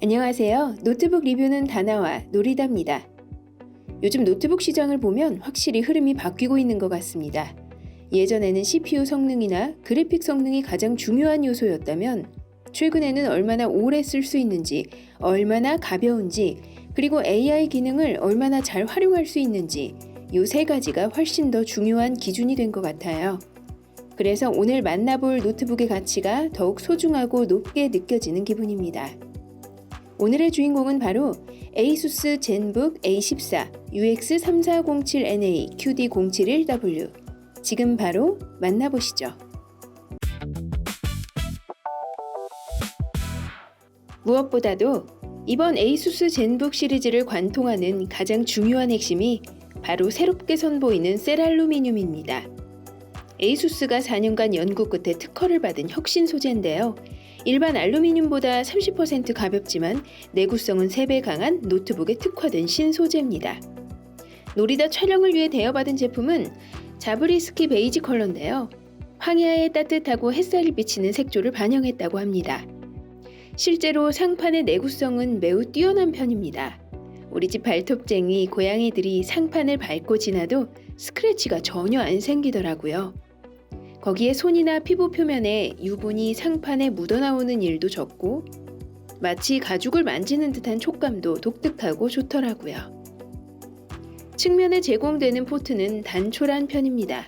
안녕하세요. 노트북 리뷰는 다나와 노리다입니다. 요즘 노트북 시장을 보면 확실히 흐름이 바뀌고 있는 것 같습니다. 예전에는 CPU 성능이나 그래픽 성능이 가장 중요한 요소였다면 최근에는 얼마나 오래 쓸 수 있는지, 얼마나 가벼운지, 그리고 AI 기능을 얼마나 잘 활용할 수 있는지 이 세 가지가 훨씬 더 중요한 기준이 된 것 같아요. 그래서 오늘 만나볼 노트북의 가치가 더욱 소중하고 높게 느껴지는 기분입니다. 오늘의 주인공은 바로 ASUS 젠북 A14 UX3407NA QD071W. 지금 바로 만나보시죠. 무엇보다도 이번 ASUS 젠북 시리즈를 관통하는 가장 중요한 핵심이 바로 새롭게 선보이는 셀알루미늄입니다. ASUS가 4년간 연구 끝에 특허를 받은 혁신 소재인데요. 일반 알루미늄보다 30% 가볍지만 내구성은 3배 강한 노트북에 특화된 신소재입니다. 노리다 촬영을 위해 대여받은 제품은 자브리스키 베이지 컬러인데요. 황야의 따뜻하고 햇살이 비치는 색조를 반영했다고 합니다. 실제로 상판의 내구성은 매우 뛰어난 편입니다. 우리 집 발톱쟁이 고양이들이 상판을 밟고 지나도 스크래치가 전혀 안 생기더라고요. 거기에 손이나 피부 표면에 유분이 상판에 묻어나오는 일도 적고 마치 가죽을 만지는 듯한 촉감도 독특하고 좋더라고요. 측면에 제공되는 포트는 단촐한 편입니다.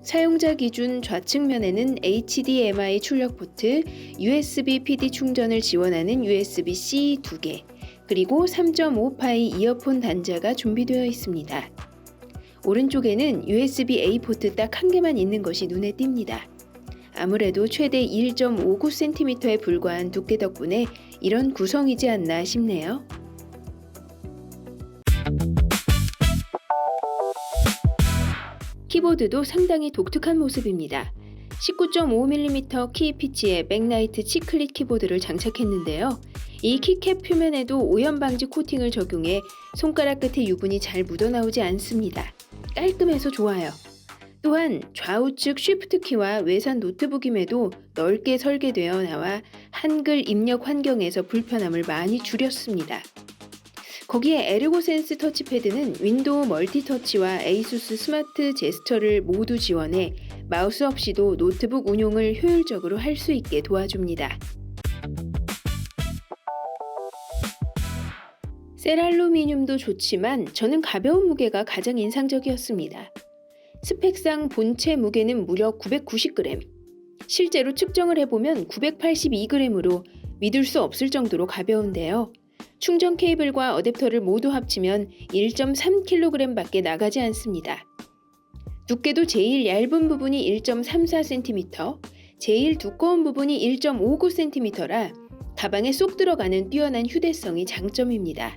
사용자 기준 좌측면에는 HDMI 출력 포트, USB PD 충전을 지원하는 USB-C 2개, 그리고 3.5파이 이어폰 단자가 준비되어 있습니다. 오른쪽에는 USB-A 포트 딱 한 개만 있는 것이 눈에 띕니다. 아무래도 최대 1.59cm에 불과한 두께 덕분에 이런 구성이지 않나 싶네요. 키보드도 상당히 독특한 모습입니다. 19.5mm 키 피치의 백라이트 치클릿 키보드를 장착했는데요. 이 키캡 표면에도 오염 방지 코팅을 적용해 손가락 끝에 유분이 잘 묻어나오지 않습니다. 깔끔해서 좋아요. 또한 좌우측 쉬프트 키와 외산 노트북임에도 넓게 설계되어 나와 한글 입력 환경에서 불편함을 많이 줄였습니다. 거기에 에르고센스 터치패드는 윈도우 멀티터치와 ASUS 스마트 제스처를 모두 지원해 마우스 없이도 노트북 운용을 효율적으로 할 수 있게 도와줍니다. 셀알루미늄도 좋지만 저는 가벼운 무게가 가장 인상적이었습니다. 스펙상 본체 무게는 무려 990g. 실제로 측정을 해보면 982g으로 믿을 수 없을 정도로 가벼운데요. 충전 케이블과 어댑터를 모두 합치면 1.3kg 밖에 나가지 않습니다. 두께도 제일 얇은 부분이 1.34cm, 제일 두꺼운 부분이 1.59cm라 가방에 쏙 들어가는 뛰어난 휴대성이 장점입니다.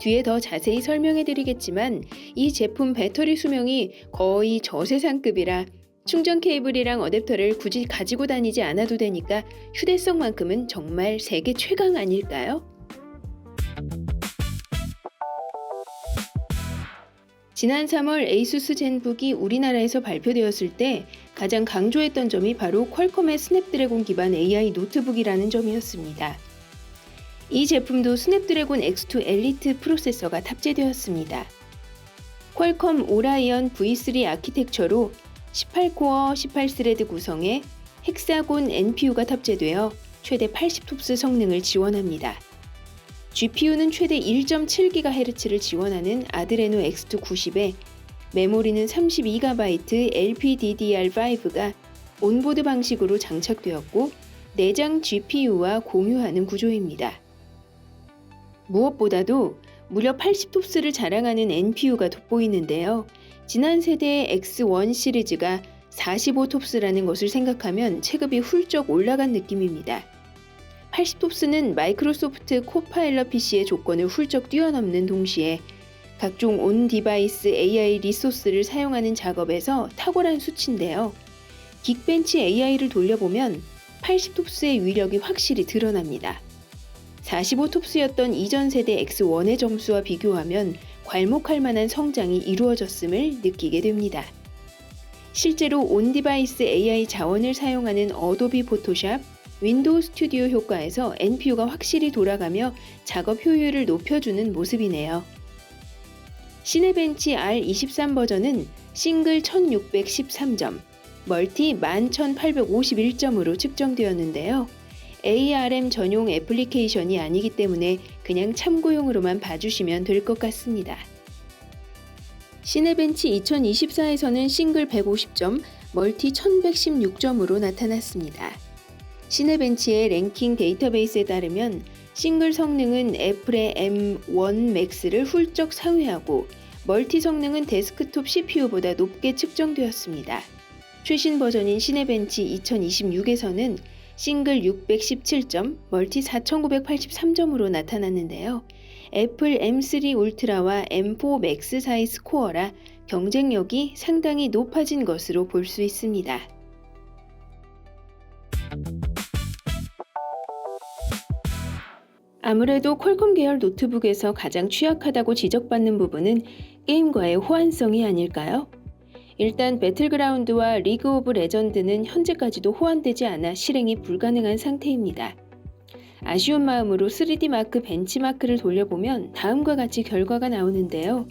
뒤에 더 자세히 설명해 드리겠지만 이 제품 배터리 수명이 거의 저세상급이라 충전 케이블이랑 어댑터를 굳이 가지고 다니지 않아도 되니까 휴대성만큼은 정말 세계 최강 아닐까요? 지난 3월 ASUS 젠북이 우리나라에서 발표되었을 때 가장 강조했던 점이 바로 퀄컴의 스냅드래곤 기반 AI 노트북이라는 점이었습니다. 이 제품도 스냅드래곤 X2 엘리트 프로세서가 탑재되었습니다. 퀄컴 오라이언 V3 아키텍처로 18코어 18스레드 구성의 헥사곤 NPU가 탑재되어 최대 80톱스 성능을 지원합니다. GPU는 최대 1.7GHz를 지원하는 아드레노 X2 90에 메모리는 32GB LPDDR5가 온보드 방식으로 장착되었고 내장 GPU와 공유하는 구조입니다. 무엇보다도 무려 80톱스를 자랑하는 NPU가 돋보이는데요. 지난 세대의 X1 시리즈가 45톱스라는 것을 생각하면 체급이 훌쩍 올라간 느낌입니다. 80톱스는 마이크로소프트 코파일럿 PC의 조건을 훌쩍 뛰어넘는 동시에 각종 온 디바이스 AI 리소스를 사용하는 작업에서 탁월한 수치인데요. 긱벤치 AI를 돌려보면 80톱스의 위력이 확실히 드러납니다. 45톱스였던 이전 세대 X1의 점수와 비교하면 괄목할 만한 성장이 이루어졌음을 느끼게 됩니다. 실제로 온 디바이스 AI 자원을 사용하는 어도비 포토샵, 윈도우 스튜디오 효과에서 NPU가 확실히 돌아가며 작업 효율을 높여주는 모습이네요. 시네벤치 R23 버전은 싱글 1613점, 멀티 11851점으로 측정되었는데요. ARM 전용 애플리케이션이 아니기 때문에 그냥 참고용으로만 봐주시면 될 것 같습니다. 시네벤치 2024에서는 싱글 150점, 멀티 1116점으로 나타났습니다. 시네벤치의 랭킹 데이터베이스에 따르면 싱글 성능은 애플의 M1 Max를 훌쩍 상회하고 멀티 성능은 데스크톱 CPU보다 높게 측정되었습니다. 최신 버전인 시네벤치 2026에서는 싱글 617점, 멀티 4983점으로 나타났는데요. 애플 M3 울트라와 M4 맥스 사이 스코어라 경쟁력이 상당히 높아진 것으로 볼 수 있습니다. 아무래도 퀄컴 계열 노트북에서 가장 취약하다고 지적받는 부분은 게임과의 호환성이 아닐까요? 일단 배틀그라운드와 리그 오브 레전드는 현재까지도 호환되지 않아 실행이 불가능한 상태입니다. 아쉬운 마음으로 3D 마크 벤치마크를 돌려보면 다음과 같이 결과가 나오는데요.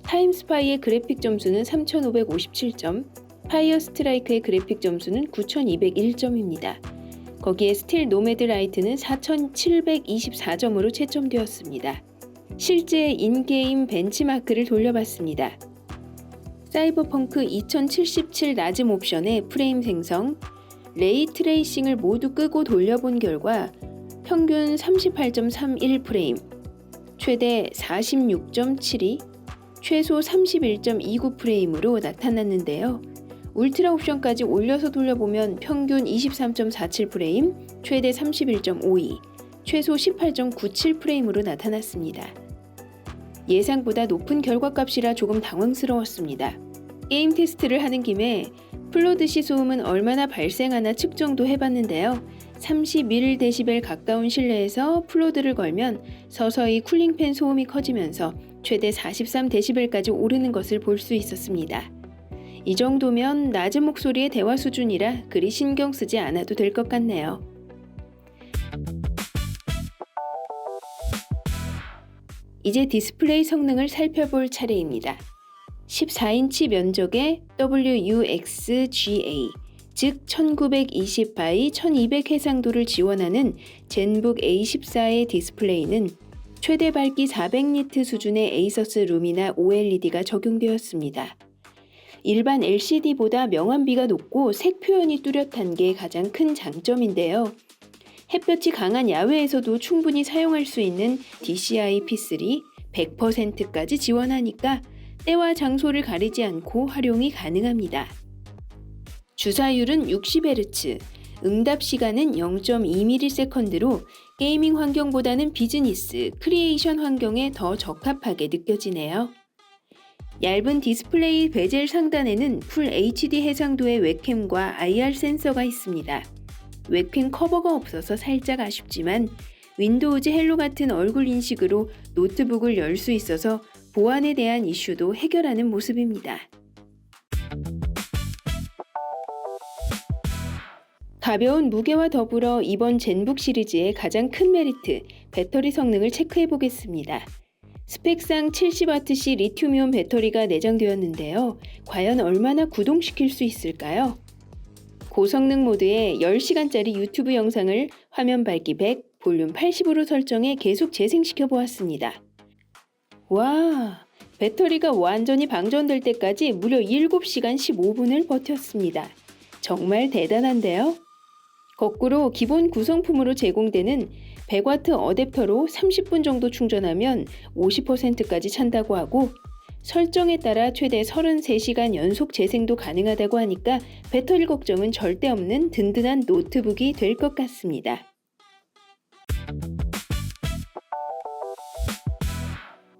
타임스파이의 그래픽 점수는 3557점, 파이어 스트라이크의 그래픽 점수는 9201점입니다. 거기에 스틸 노매드 라이트는 4724점으로 채점되었습니다. 실제 인게임 벤치마크를 돌려봤습니다. 사이버펑크 2077 낮음 옵션의 프레임 생성, 레이 트레이싱을 모두 끄고 돌려본 결과 평균 38.31프레임, 최대 46.72, 최소 31.29프레임으로 나타났는데요. 울트라 옵션까지 올려서 돌려보면 평균 23.47프레임, 최대 31.52, 최소 18.97프레임으로 나타났습니다. 예상보다 높은 결과값이라 조금 당황스러웠습니다. 게임 테스트를 하는 김에 플로드시 소음은 얼마나 발생하나 측정도 해봤는데요. 31dB 가까운 실내에서 플로드를 걸면 서서히 쿨링팬 소음이 커지면서 최대 43dB까지 오르는 것을 볼 수 있었습니다. 이 정도면 낮은 목소리의 대화 수준이라 그리 신경 쓰지 않아도 될 것 같네요. 이제 디스플레이 성능을 살펴볼 차례입니다. 14인치 면적의 WUXGA, 즉 1920x 1200 해상도를 지원하는 젠북 A14의 디스플레이는 최대 밝기 400니트 수준의 에이서스 루미나 OLED가 적용되었습니다. 일반 LCD보다 명암비가 높고 색 표현이 뚜렷한 게 가장 큰 장점인데요. 햇볕이 강한 야외에서도 충분히 사용할 수 있는 DCI-P3 100%까지 지원하니까 때와 장소를 가리지 않고 활용이 가능합니다. 주사율은 60Hz, 응답 시간은 0.2ms/s로 게이밍 환경보다는 비즈니스, 크리에이션 환경에 더 적합하게 느껴지네요. 얇은 디스플레이 베젤 상단에는 풀 HD 해상도의 웹캠과 IR 센서가 있습니다. 웹캠 커버가 없어서 살짝 아쉽지만 윈도우즈 헬로 같은 얼굴 인식으로 노트북을 열 수 있어서 보안에 대한 이슈도 해결하는 모습입니다. 가벼운 무게와 더불어 이번 젠북 시리즈의 가장 큰 메리트, 배터리 성능을 체크해 보겠습니다. 스펙상 70Wc 리튬이온 배터리가 내장되었는데요. 과연 얼마나 구동시킬 수 있을까요? 고성능 모드에 10시간짜리 유튜브 영상을 화면 밝기 100, 볼륨 80으로 설정해 계속 재생시켜 보았습니다. 와, 배터리가 완전히 방전될 때까지 무려 7시간 15분을 버텼습니다. 정말 대단한데요? 거꾸로 기본 구성품으로 제공되는 100W 어댑터로 30분 정도 충전하면 50%까지 찬다고 하고 설정에 따라 최대 33시간 연속 재생도 가능하다고 하니까 배터리 걱정은 절대 없는 든든한 노트북이 될 것 같습니다.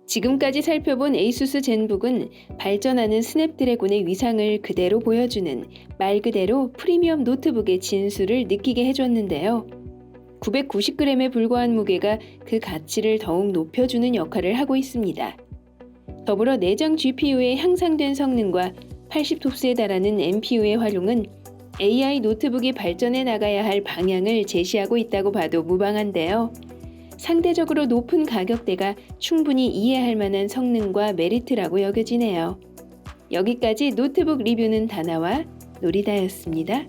지금까지 살펴본 ASUS 젠북은 발전하는 스냅드래곤의 위상을 그대로 보여주는 말 그대로 프리미엄 노트북의 진수를 느끼게 해줬는데요. 990g에 불과한 무게가 그 가치를 더욱 높여주는 역할을 하고 있습니다. 더불어 내장 GPU의 향상된 성능과 80톱스에 달하는 NPU의 활용은 AI 노트북이 발전해 나가야 할 방향을 제시하고 있다고 봐도 무방한데요. 상대적으로 높은 가격대가 충분히 이해할 만한 성능과 메리트라고 여겨지네요. 여기까지 노트북 리뷰는 다나와 노리다였습니다.